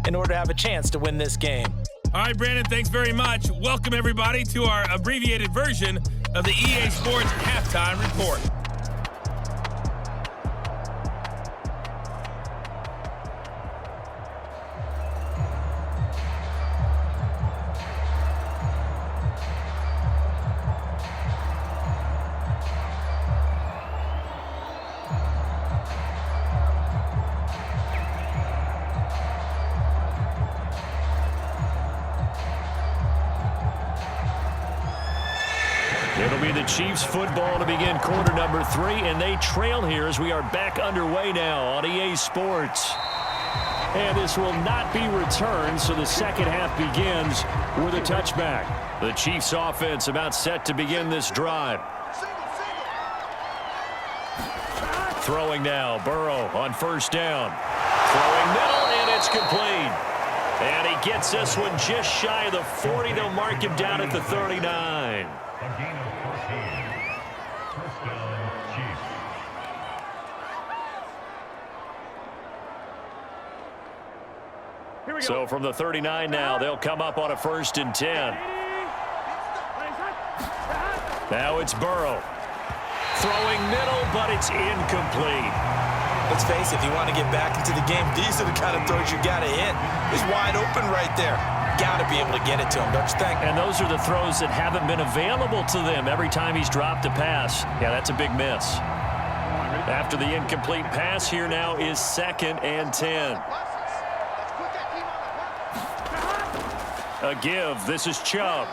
in order to have a chance to win this game. All right, Brandon, thanks very much. Welcome, everybody, to our abbreviated version of the EA Sports Halftime Report. It'll be the Chiefs football to begin quarter number 3, and they trail here as we are back underway now on EA Sports. And this will not be returned, so the second half begins with a touchback. The Chiefs offense about set to begin this drive. Throwing now, Burrow on first down. Throwing middle, and it's complete. And he gets this one just shy of the 40. They'll mark him down at the 39. So from the 39 now, they'll come up on a 1st and 10. Now it's Burrow. Throwing middle, but it's incomplete. Let's face it, if you want to get back into the game, these are the kind of throws you got to hit. He's wide open right there. Got to be able to get it to him, don't you think? And those are the throws that haven't been available to them every time he's dropped a pass. Yeah, that's a big miss. After the incomplete pass, here now is 2nd and 10. A give. This is Chubb.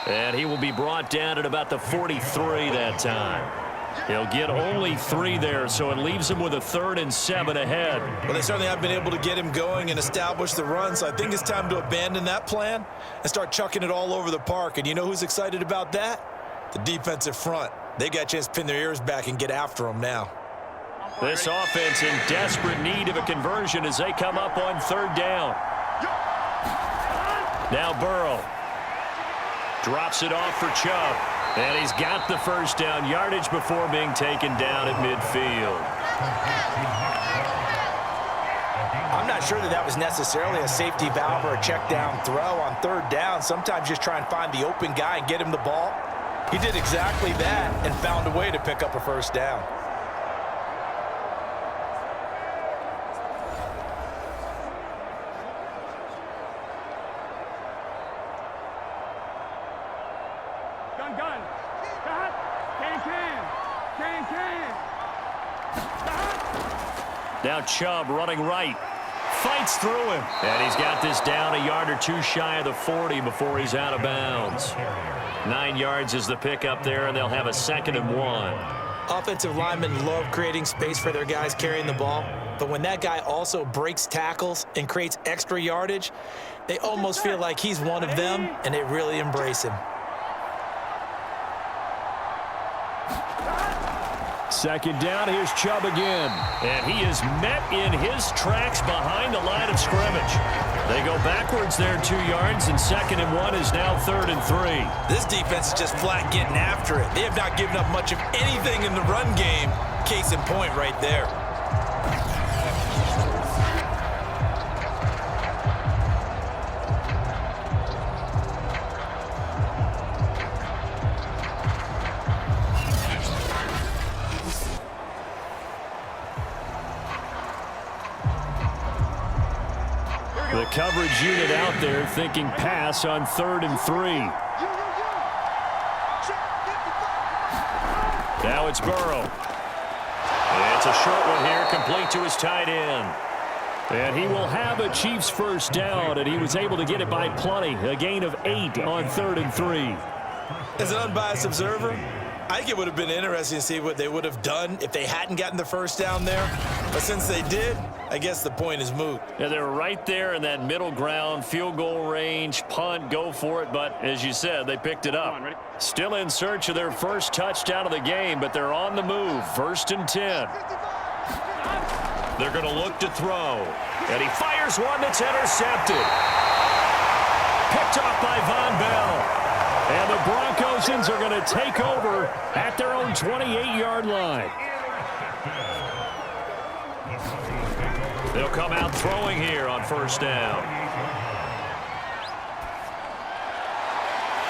And he will be brought down at about the 43 that time. He'll get only 3 there, so it leaves him with a 3rd and 7 ahead. Well, they certainly have been able to get him going and establish the run, so I think it's time to abandon that plan and start chucking it all over the park. And you know who's excited about that? The defensive front. They got a chance to pin their ears back and get after him now. This offense in desperate need of a conversion as they come up on 3rd down. Now Burrow drops it off for Chubb. And he's got the 1st down yardage before being taken down at midfield. I'm not sure that was necessarily a safety valve or a check down throw on 3rd down. Sometimes just try and find the open guy and get him the ball. He did exactly that and found a way to pick up a 1st down. Now Chubb running right. Fights through him. And he's got this down a yard or 2 shy of the 40 before he's out of bounds. 9 yards is the pickup there, and they'll have a 2nd and 1. Offensive linemen love creating space for their guys carrying the ball. But when that guy also breaks tackles and creates extra yardage, they almost feel like he's one of them, and they really embrace him. 2nd down, here's Chubb again. And he is met in his tracks behind the line of scrimmage. They go backwards there 2 yards, and 2nd and 1 is now 3rd and 3. This defense is just flat getting after it. They have not given up much of anything in the run game. Case in point right there. The coverage unit out there thinking pass on 3rd and 3. Now it's Burrow. It's a short one here, complete to his tight end. And he will have a Chiefs 1st down, and he was able to get it by plenty. A gain of 8 on 3rd and 3. As an unbiased observer, I think it would have been interesting to see what they would have done if they hadn't gotten the 1st down there. But since they did, I guess the point is moot. Yeah, they're right there in that middle ground, field goal range, punt, go for it. But as you said, they picked it up. Still in search of their 1st touchdown of the game, but they're on the move. 1st and 10. They're going to look to throw. And he fires one that's intercepted. Picked off by Von Bell. And the Broncosians are going to take over at their own 28-yard line. They'll come out throwing here on first down.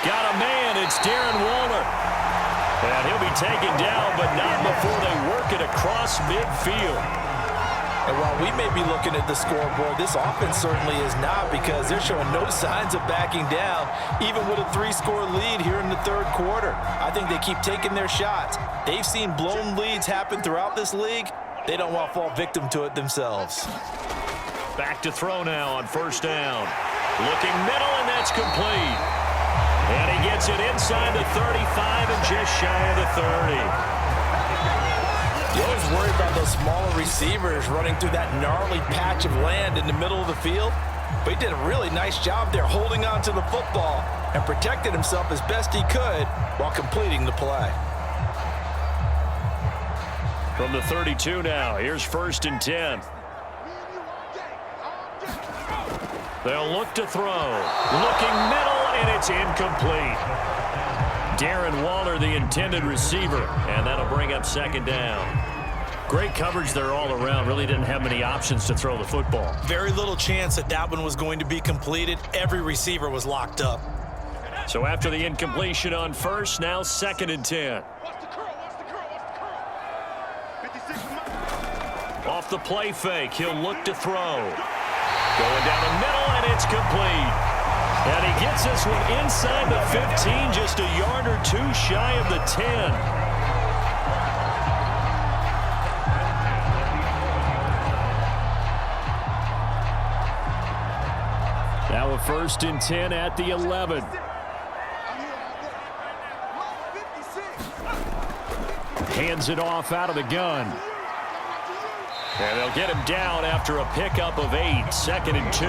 Got a man. It's Darren Waller. And he'll be taken down, but not before they work it across midfield. And while we may be looking at the scoreboard, this offense certainly is not, because they're showing no signs of backing down, even with a 3-score lead here in the third quarter. I think they keep taking their shots. They've seen blown leads happen throughout this league. They don't want to fall victim to it themselves. Back to throw now on first down. Looking middle, and that's complete. And he gets it inside the 35 and just shy of the 30. You always worry about those smaller receivers running through that gnarly patch of land in the middle of the field. But he did a really nice job there holding on to the football and protected himself as best he could while completing the play. From the 32 now, here's first and 10. They'll look to throw. Looking middle, and it's incomplete. Darren Waller, the intended receiver, and that'll bring up second down. Great coverage there all around. Really didn't have many options to throw the football. Very little chance that one was going to be completed. Every receiver was locked up. So after the incompletion on first, now second and 10. Off the play fake, he'll look to throw. Going down the middle, and it's complete. And he gets this one inside the 15, just a yard or two shy of the 10. Now a first and 10 at the 11. Hands it off out of the gun. And they'll get him down after a pickup of 8, second and 2.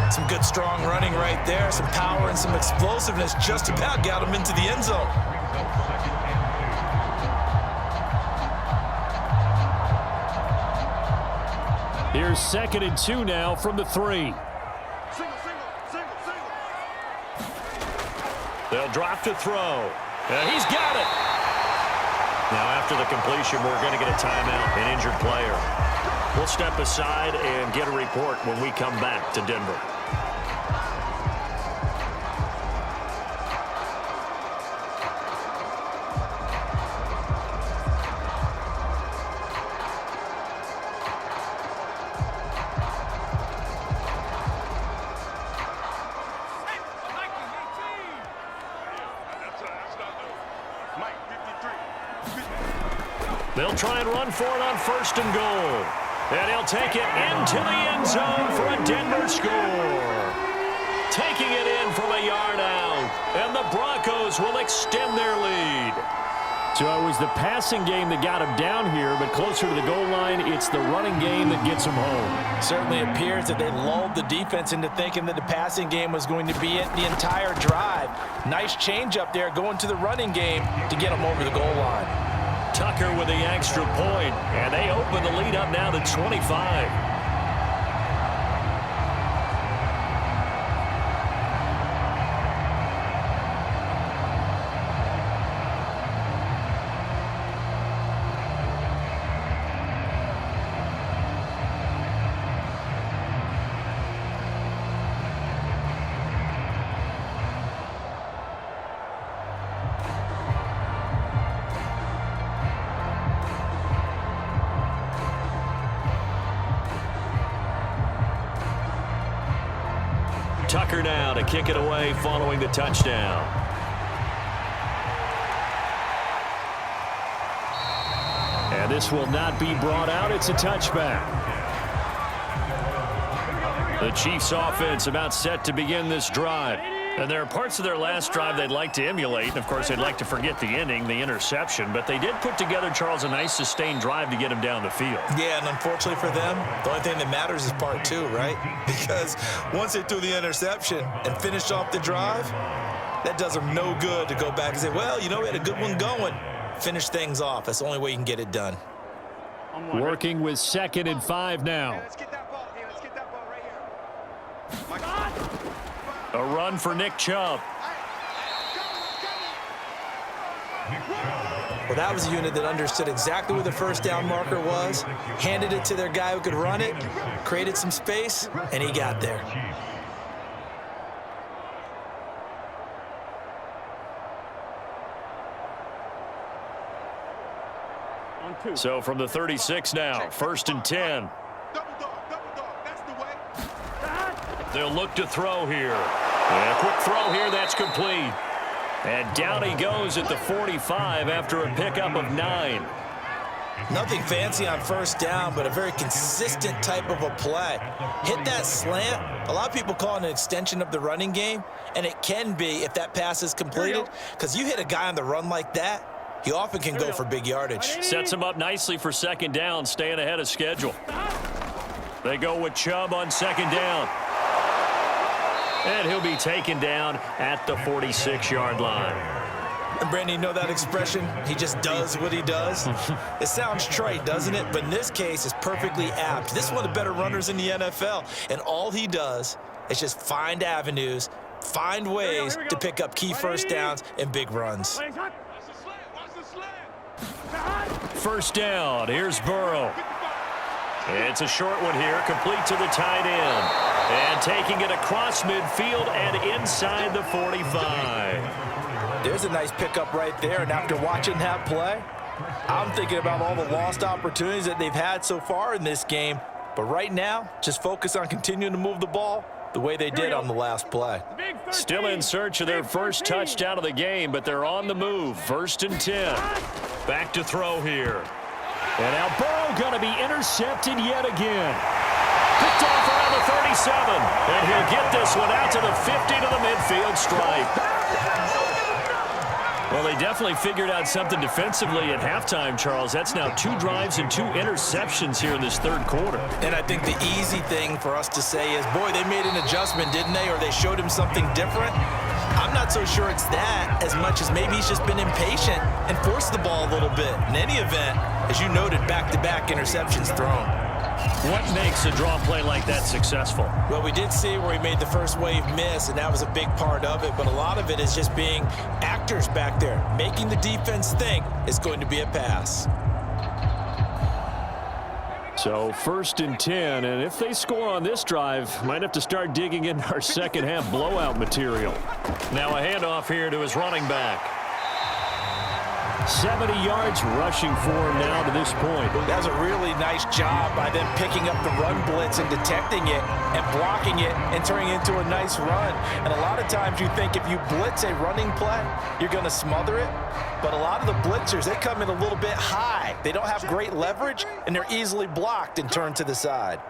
Some good strong running right there, some power and some explosiveness, just about got him into the end zone. Here's second and 2 now from the 3. They'll drop to throw. And he's got it. Now after the completion, we're going to get a timeout, an injured player. We'll step aside and get a report when we come back to Denver. They'll try and run for it on first and goal. And he'll take it into the end zone for a Denver score. Taking it in from a yard out. And the Broncos will extend their lead. So it was the passing game that got him down here, but closer to the goal line, it's the running game that gets him home. Certainly appears that they lulled the defense into thinking that the passing game was going to be it the entire drive. Nice change up there going to the running game to get him over the goal line. Tucker with the extra point, and they open the lead up now to 25. Tucker now to kick it away following the touchdown. And this will not be brought out. It's a touchback. The Chiefs offense about set to begin this drive. And there are parts of their last drive they'd like to emulate. And, of course, they'd like to forget the ending, the interception. But they did put together, Charles, a nice sustained drive to get him down the field. Yeah, and unfortunately for them, the only thing that matters is part 2, right? Because once they threw the interception and finished off the drive, that does them no good to go back and say, well, you know, we had a good one going. Finish things off. That's the only way you can get it done. Working with 2nd and 5 now. Let's get that ball here. Let's get that ball right here. A run for Nick Chubb. Well, that was a unit that understood exactly where the first down marker was, handed it to their guy who could run it, created some space, and he got there. So from the 36 now, 1st and 10. Double dog, that's the way. They'll look to throw here. And a quick throw here, that's complete. And down he goes at the 45 after a pickup of 9. Nothing fancy on first down, but a very consistent type of a play. Hit that slant. A lot of people call it an extension of the running game, and it can be if that pass is completed, because you hit a guy on the run like that, he often can go for big yardage. Sets him up nicely for 2nd down, staying ahead of schedule. They go with Chubb on 2nd down. And he'll be taken down at the 46-yard line. And Brandon, you know that expression? He just does what he does. It sounds trite, doesn't it? But in this case, it's perfectly apt. This is one of the better runners in the NFL. And all he does is just find avenues, find ways to pick up key first downs and big runs. First down, here's Burrow. It's a short one here, complete to the tight end. And taking it across midfield and inside the 45. There's a nice pickup right there, and after watching that play, I'm thinking about all the lost opportunities that they've had so far in this game. But right now, just focus on continuing to move the ball the way they did on the last play. Still in search of their first touchdown of the game, but they're on the move. 1st and 10. Back to throw here. And now Burrow going to be intercepted yet again. Picked off around the 37. And he'll get this one out to the 50 to the midfield stripe. Well, they definitely figured out something defensively at halftime, Charles. That's now 2 drives and 2 interceptions here in this 3rd quarter. And I think the easy thing for us to say is, boy, they made an adjustment, didn't they? Or they showed him something different. I'm not so sure it's that as much as maybe he's just been impatient and forced the ball a little bit. In any event, as you noted, back-to-back interceptions thrown. What makes a draw play like that successful? Well, we did see where he made the first wave miss, and that was a big part of it. But a lot of it is just being actors back there, making the defense think it's going to be a pass. So 1st and 10, and if they score on this drive, might have to start digging in our second half blowout material. Now a handoff here to his running back. 70 yards rushing for him now to this point. That was a really nice job by them picking up the run blitz and detecting it and blocking it and turning it into a nice run. And a lot of times you think if you blitz a running play, you're going to smother it. But a lot of the blitzers, they come in a little bit high. They don't have great leverage, and they're easily blocked and turned to the side.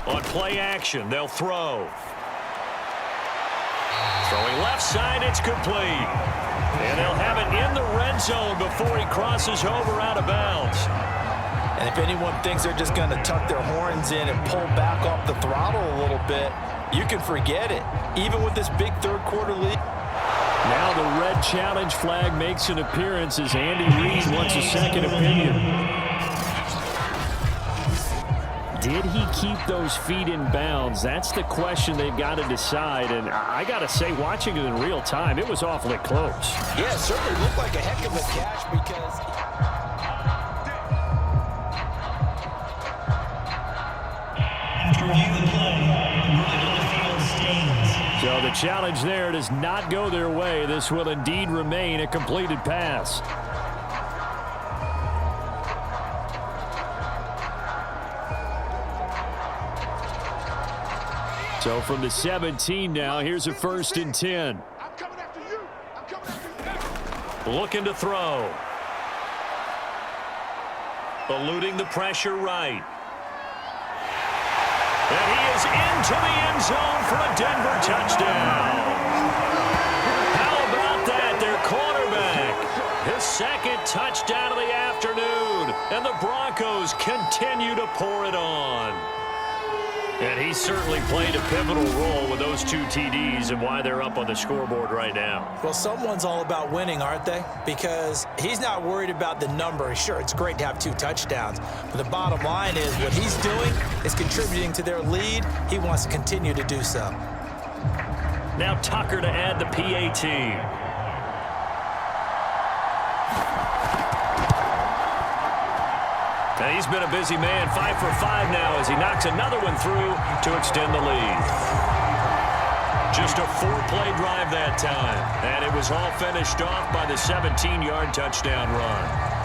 On play action, they'll throw. Throwing left side, it's complete. And they'll have it in the red zone before he crosses over out of bounds. And if anyone thinks they're just going to tuck their horns in and pull back off the throttle a little bit, you can forget it, even with this big 3rd quarter lead. Now the red challenge flag makes an appearance as Andy Reid wants a second opinion. Did he keep those feet in bounds? That's the question they've got to decide. And I got to say, watching it in real time, it was awfully close. Yeah, it certainly looked like a heck of a catch because... After review the play, ruling on the field stands. So the challenge there does not go their way. This will indeed remain a completed pass. So from the 17 now, here's a 1st and 10. I'm coming after you. I'm coming after you. Looking to throw. Eluding the pressure right. And he is into the end zone for a Denver touchdown. How about that? Their quarterback. His 2nd touchdown of the afternoon. And the Broncos continue to pour it on. And he certainly played a pivotal role with those 2 TDs and why they're up on the scoreboard right now. Well, someone's all about winning, aren't they? Because he's not worried about the number. Sure, it's great to have 2 touchdowns. But the bottom line is what he's doing is contributing to their lead. He wants to continue to do so. Now Tucker to add the PAT. And he's been a busy man, 5 for 5 now as he knocks another one through to extend the lead. Just a 4-play drive that time, and it was all finished off by the 17-yard touchdown run.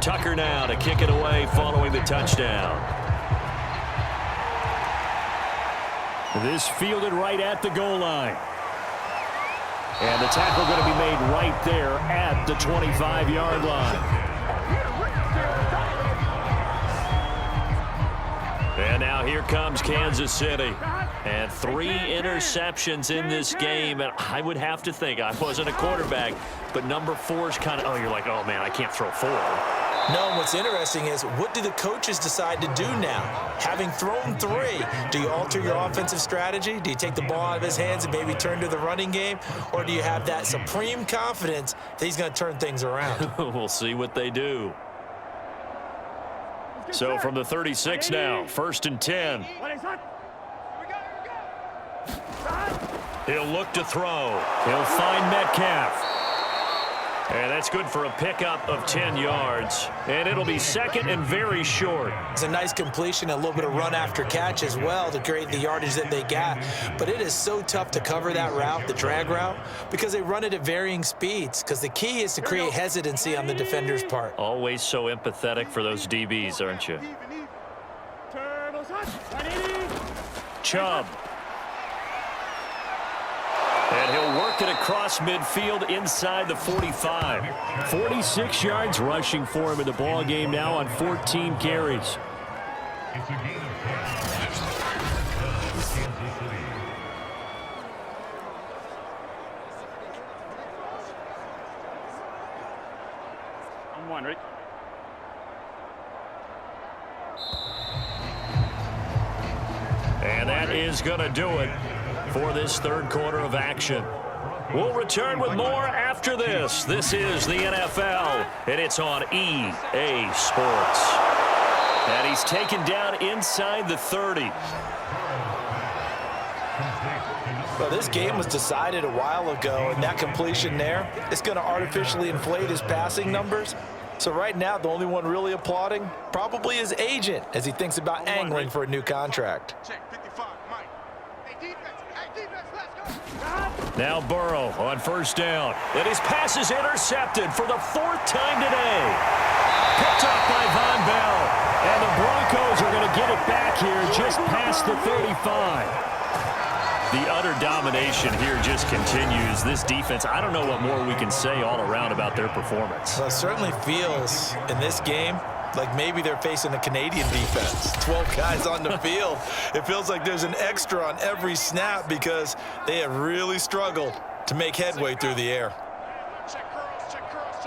Tucker now to kick it away following the touchdown. This fielded right at the goal line. And the tackle going to be made right there at the 25-yard line. And now here comes Kansas City. And 3 interceptions in this game. And I would have to think, I wasn't a quarterback, but number 4 is kind of, oh, you're like, oh, man, I can't throw 4. No, and what's interesting is, what do the coaches decide to do now? Having thrown 3, do you alter your offensive strategy? Do you take the ball out of his hands and maybe turn to the running game? Or do you have that supreme confidence that he's going to turn things around? We'll see what they do. So from the 36 now, 1st and 10. He'll look to throw. He'll find Metcalf. And that's good for a pickup of 10 yards. And it'll be 2nd and very short. It's a nice completion, a little bit of run after catch as well to create the yardage that they got. But it is so tough to cover that route, the drag route, because they run it at varying speeds. Because the key is to create hesitancy on the defender's part. Always so empathetic for those DBs, aren't you? Chubb. And he'll work it across midfield inside the 45. 46 yards rushing for him in the ball game now on 14 carries. I'm one, right? And that is going to do it for this 3rd quarter of action. We'll return with more after this. This is the NFL, and it's on EA Sports. And he's taken down inside the 30. Well, this game was decided a while ago, and that completion there is going to artificially inflate his passing numbers. So right now, the only one really applauding probably his agent as he thinks about angling for a new contract. Check 55, Mike. Hey, defense, let's go. Now Burrow on 1st down. And his pass is intercepted for the 4th time today. Picked up by Von Bell. And the Broncos are going to get it back here just past the 35. The utter domination here just continues. This defense, I don't know what more we can say all around about their performance. Well, it certainly feels in this game like maybe they're facing a Canadian defense. 12 guys on the field. It feels like there's an extra on every snap because they have really struggled to make headway through the air. Check curls.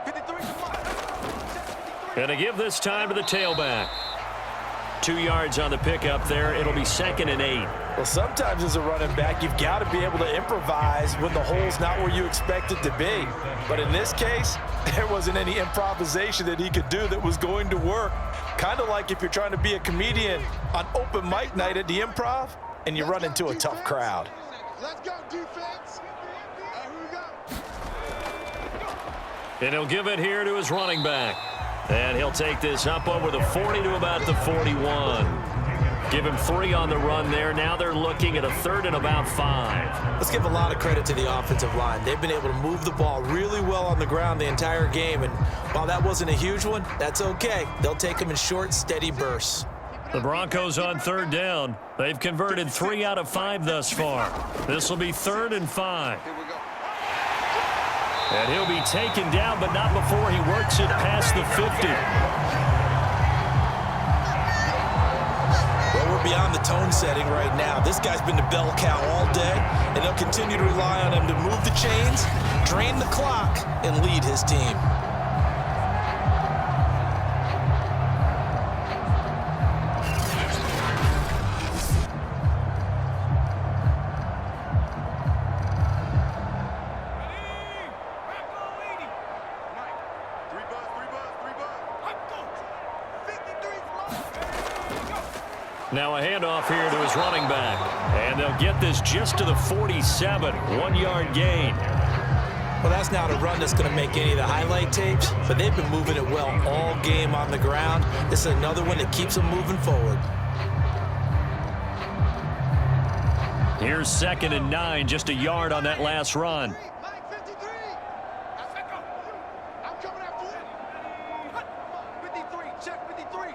53 to 1. And to give this time to the tailback. 2 yards on the pickup there. It'll be 2nd and 8. Well, sometimes as a running back, you've got to be able to improvise when the hole's not where you expect it to be. But in this case, there wasn't any improvisation that he could do that was going to work. Kind of like if you're trying to be a comedian on open mic night at the Improv and you run into a tough crowd. Let's go, defense. Here we go. And he'll give it here to his running back. And he'll take this up over the 40 to about the 41. Give him 3 on the run there. Now they're looking at a 3rd and about 5. Let's give a lot of credit to the offensive line. They've been able to move the ball really well on the ground the entire game. And while that wasn't a huge one, that's okay. They'll take them in short, steady bursts. The Broncos on 3rd down. They've converted 3 out of 5 thus far. This will be 3rd and 5. Here we go. And he'll be taken down, but not before he works it past the 50. Well, we're beyond the tone setting right now. This guy's been the bell cow all day, and they'll continue to rely on him to move the chains, drain the clock, and lead his team. Now a handoff here to his running back. And they'll get this just to the 47, 1-yard gain. Well, that's not a run that's going to make any of the highlight tapes, but they've been moving it well all game on the ground. This is another one that keeps them moving forward. Here's 2nd and 9, just a yard on that last run. Mike 53. I'm coming after you. 53. Check 53.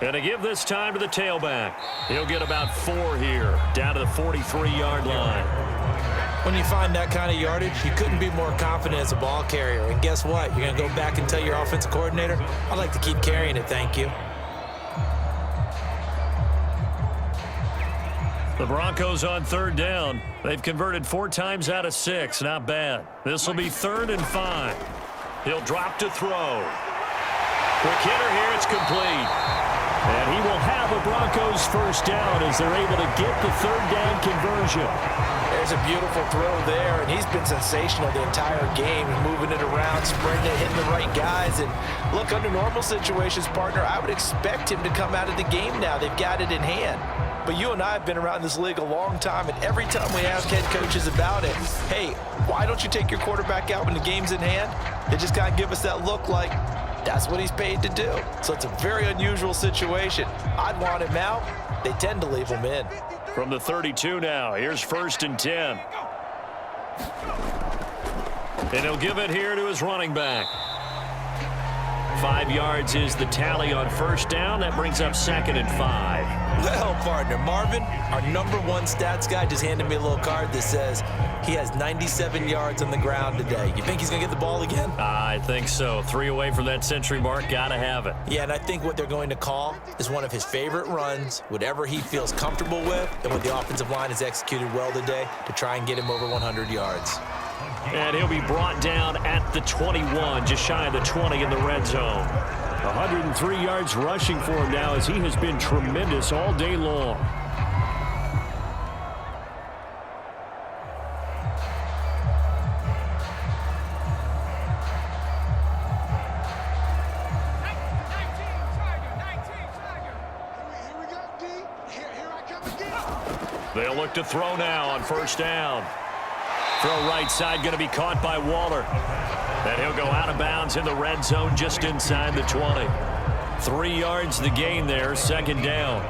And to give this time to the tailback. He'll get about 4 here, down to the 43-yard line. When you find that kind of yardage, you couldn't be more confident as a ball carrier. And guess what? You're going to go back and tell your offensive coordinator, I'd like to keep carrying it, thank you. The Broncos on 3rd down. They've converted 4 times out of 6. Not bad. This will be 3rd and 5. He'll drop to throw. Quick hitter here. It's complete. And he will have a Broncos first down as they're able to get the 3rd down conversion. There's a beautiful throw there, and he's been sensational the entire game, moving it around, spreading it, hitting the right guys. And look, under normal situations, partner, I would expect him to come out of the game now. They've got it in hand. But you and I have been around this league a long time, and every time we ask head coaches about it, hey, why don't you take your quarterback out when the game's in hand? They just kind of give us that look like that's what he's paid to do. So it's a very unusual situation. I'd want him out. They tend to leave him in. From the 32 now, here's 1st and 10. And he'll give it here to his running back. 5 yards is the tally on 1st down. That brings up 2nd and 5. Well, partner, Marvin, our #1 stats guy, just handed me a little card that says he has 97 yards on the ground today. You think he's going to get the ball again? I think so. 3 away from that century mark. Got to have it. Yeah, and I think what they're going to call is one of his favorite runs, whatever he feels comfortable with, and what the offensive line has executed well today to try and get him over 100 yards. And he'll be brought down at the 21, just shy of the 20 in the red zone. 103 yards rushing for him now as he has been tremendous all day long. Here we go, D. Here I come again. They'll look to throw now on 1st down. Throw right side going to be caught by Waller. And he'll go out of bounds in the red zone just inside the 20. 3 yards the gain there, 2nd down.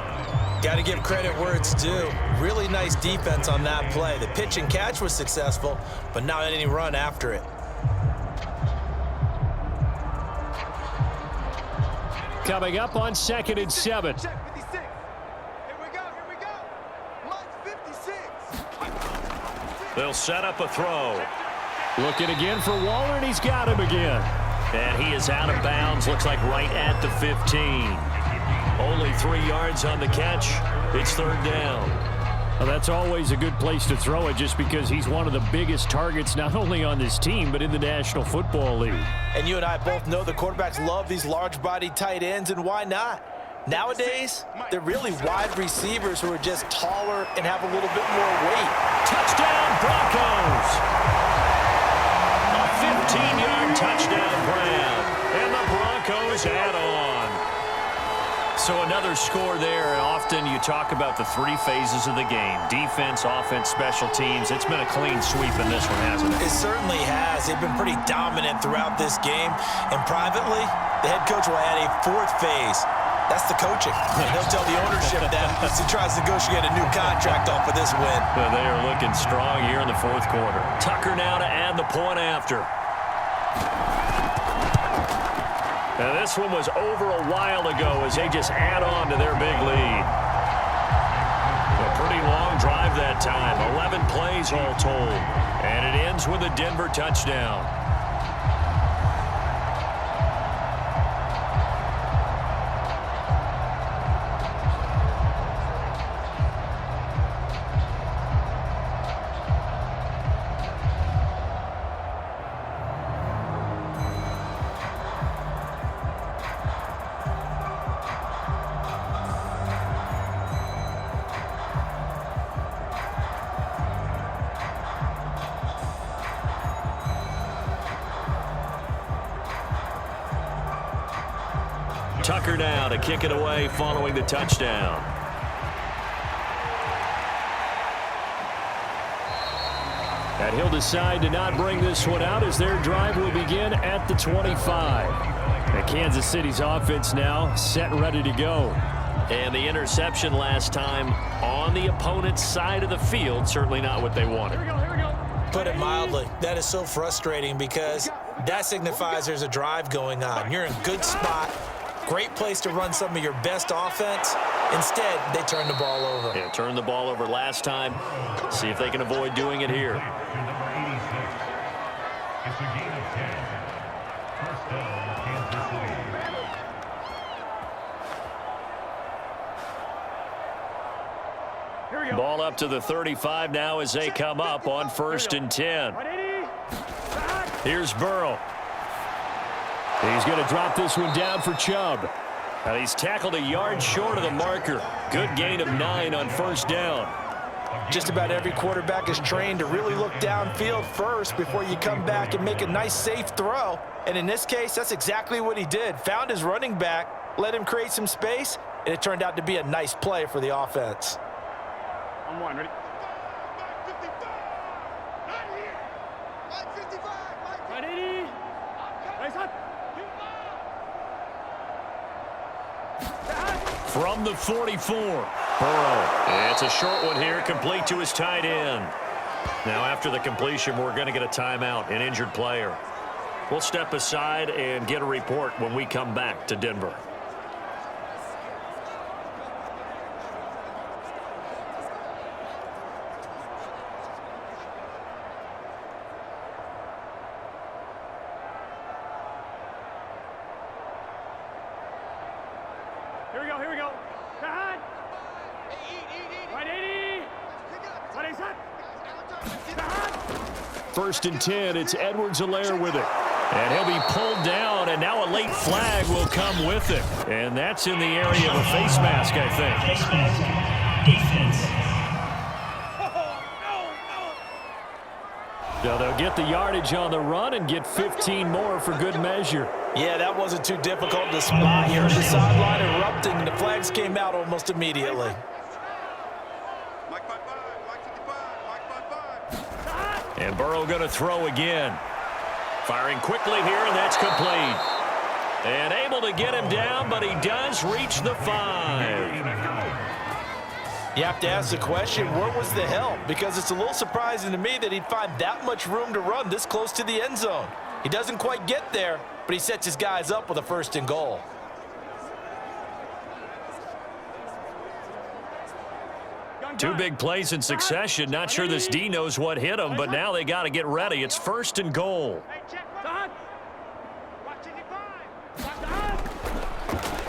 Got to give credit where it's due. Really nice defense on that play. The pitch and catch was successful, but not any run after it. Coming up on 2nd and 7. Check 56. Here we go. Mike 56. They'll set up a throw. Looking again for Waller, and he's got him again. And he is out of bounds, looks like right at the 15. Only 3 yards on the catch. It's 3rd down. Well, that's always a good place to throw it just because he's one of the biggest targets not only on this team but in the National Football League. And you and I both know the quarterbacks love these large-bodied tight ends, and why not? Nowadays, they're really wide receivers who are just taller and have a little bit more weight. Touchdown, Broncos! 15-yard touchdown grab, and the Broncos add on. So another score there. Often you talk about the 3 phases of the game: defense, offense, special teams. It's been a clean sweep in this one, hasn't it? It certainly has. They've been pretty dominant throughout this game. And privately, the head coach will add a 4th phase. That's the coaching. And he'll tell the ownership that as he tries to negotiate a new contract off of this win. Well, they are looking strong here in the 4th quarter. Tucker now to add the point after. Now this one was over a while ago as they just add on to their big lead. A pretty long drive that time. 11 plays all told. And it ends with a Denver touchdown. Tucker now to kick it away following the touchdown. And he'll decide to not bring this one out as their drive will begin at the 25. And Kansas City's offense now set and ready to go. And the interception last time on the opponent's side of the field, certainly not what they wanted. Here we go. Put it mildly, that is so frustrating because that signifies there's a drive going on. You're in a good spot, great place to run some of your best offense. Instead, they turn the ball over. Yeah, turned the ball over last time. See if they can avoid doing it here. Number 86. It's a gain of 10. First down, Kansas City. Here we go. Ball up to the 35 now as they come up on 1st and 10. Here's Burrow. He's going to drop this one down for Chubb. And he's tackled a yard short of the marker. Good gain of 9 on 1st down. Just about every quarterback is trained to really look downfield first before you come back and make a nice, safe throw. And in this case, that's exactly what he did. Found his running back, let him create some space, and it turned out to be a nice play for the offense. On one, ready? 55. Right here. 55. 180. Nice hot. From the 44, Burrow. It's a short one here, complete to his tight end. Now after the completion, we're going to get a timeout, an injured player. We'll step aside and get a report when we come back to Denver. Here we go. Back. 180. 1st and 10, it's Edwards-Helaire with it. And he'll be pulled down, and now a late flag will come with it. And that's in the area of a face mask, I think. Face mask. Defense. So they'll get the yardage on the run and get 15 more for good measure. Yeah, that wasn't too difficult to spot. You heard the sideline erupting, and the flags came out almost immediately. Mike 55. Mike 55. And Burrow going to throw again. Firing quickly here, and that's complete. And able to get him down, but he does reach the 5. You have to ask the question, where was the help? Because it's a little surprising to me that he'd find that much room to run this close to the end zone. He doesn't quite get there, but he sets his guys up with a 1st and goal. Two big plays in succession. Not sure this D knows what hit him, but now they got to get ready. It's 1st and goal.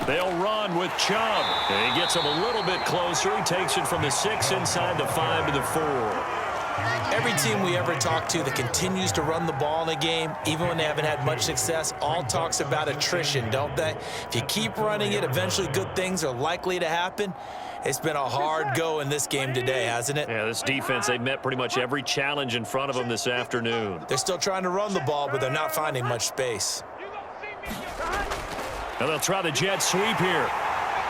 They'll run with Chubb. And he gets him a little bit closer. He takes it from the 6 inside the 5 to the 4. Every team we ever talk to that continues to run the ball in a game, even when they haven't had much success, all talks about attrition, don't they? If you keep running it, eventually good things are likely to happen. It's been a hard go in this game today, hasn't it? Yeah, this defense, they've met pretty much every challenge in front of them this afternoon. They're still trying to run the ball, but they're not finding much space. Now they'll try the jet sweep here.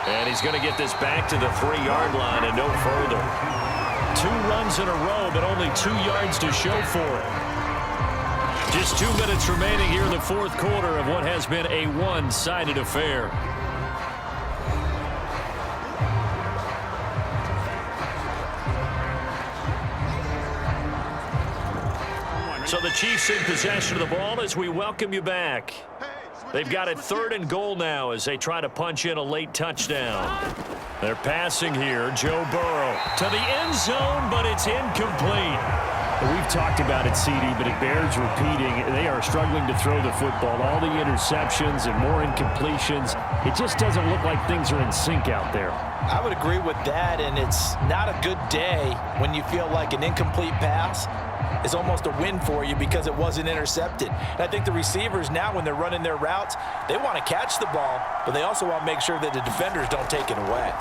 And he's going to get this back to the 3-yard line and no further. 2 runs in a row, but only 2 yards to show for it. Just 2 minutes remaining here in the 4th quarter of what has been a one-sided affair. So the Chiefs in possession of the ball as we welcome you back. They've got it 3rd and goal now as they try to punch in a late touchdown. They're passing here. Joe Burrow to the end zone, but it's incomplete. We've talked about it, CD, but it bears repeating. They are struggling to throw the football. All the interceptions and more incompletions. It just doesn't look like things are in sync out there. I would agree with that, and it's not a good day when you feel like an incomplete pass is almost a win for you because it wasn't intercepted. And I think the receivers now, when they're running their routes, they want to catch the ball, but they also want to make sure that the defenders don't take it away.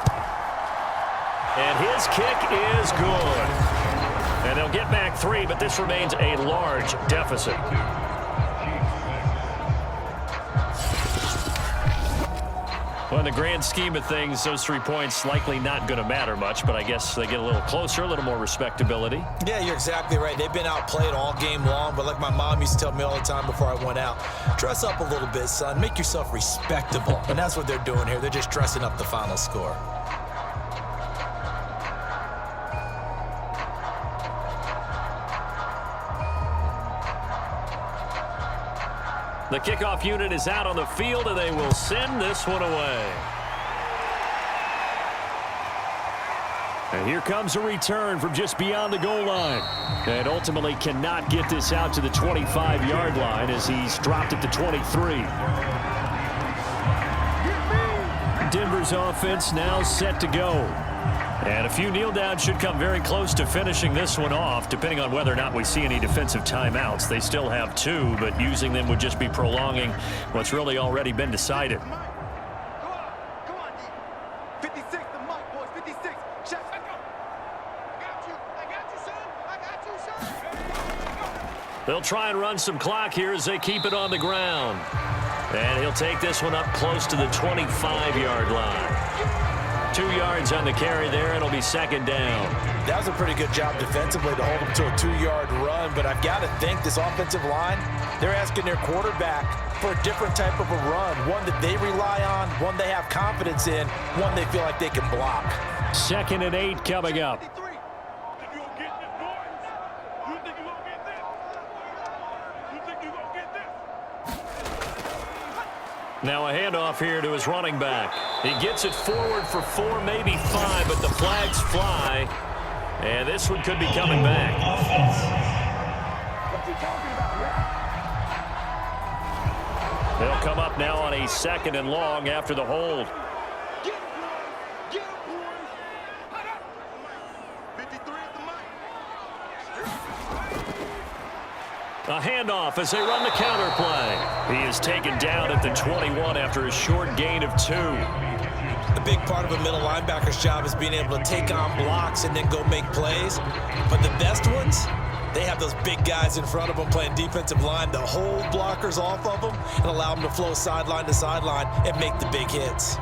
And his kick is good. And they'll get back 3, but this remains a large deficit. Well, in the grand scheme of things, those 3 points likely not going to matter much, but I guess they get a little closer, a little more respectability. Yeah, you're exactly right. They've been outplayed all game long, but like my mom used to tell me all the time before I went out, dress up a little bit, son. Make yourself respectable. And that's what they're doing here. They're just dressing up the final score. The kickoff unit is out on the field, and they will send this one away. And here comes a return from just beyond the goal line. And ultimately cannot get this out to the 25-yard line as he's dropped it to 23. Denver's offense now set to go. And a few kneel downs should come very close to finishing this one off, depending on whether or not we see any defensive timeouts. They still have 2, but using them would just be prolonging what's really already been decided. Come on, D. 56, the mic, boys. 56. Chef, I got you. I got you, son. I got you, son. They'll try and run some clock here as they keep it on the ground. And he'll take this one up close to the 25-yard line. 2 yards on the carry there. It'll be second down. That was a pretty good job defensively to hold them to a 2-yard run, but I've got to think this offensive line, they're asking their quarterback for a different type of a run, one that they rely on, one they have confidence in, one they feel like they can block. 2nd and 8 coming up. Now a handoff here to his running back. He gets it forward for 4, maybe 5, but the flags fly. And this one could be coming back. They'll come up now on a 2nd and long after the hold. A handoff as they run the counter play. He is taken down at the 21 after a short gain of 2. A big part of a middle linebacker's job is being able to take on blocks and then go make plays. But the best ones, they have those big guys in front of them playing defensive line to hold blockers off of them and allow them to flow sideline to sideline and make the big hits.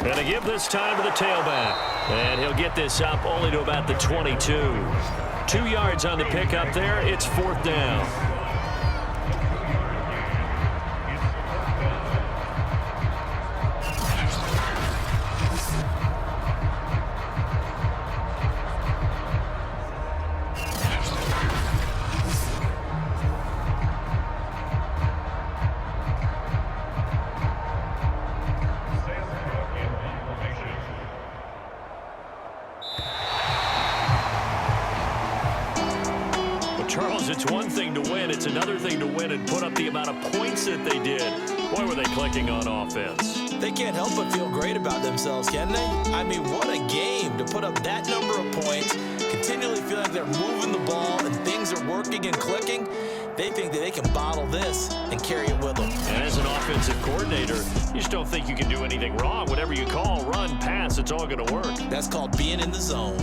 And they give this time to the tailback. And he'll get this up only to about the 22. 2 yards on the pickup there. It's 4th down. Charles, it's one thing to win. It's another thing to win and put up the amount of points that they did. Boy, were they clicking on offense. They can't help but feel great about themselves, can they? I mean, what a game to put up that number of points, continually feel like they're moving the ball and things are working and clicking. They think that they can bottle this and carry it with them. And as an offensive coordinator, you just don't think you can do anything wrong. Whatever you call, run, pass, it's all going to work. That's called being in the zone.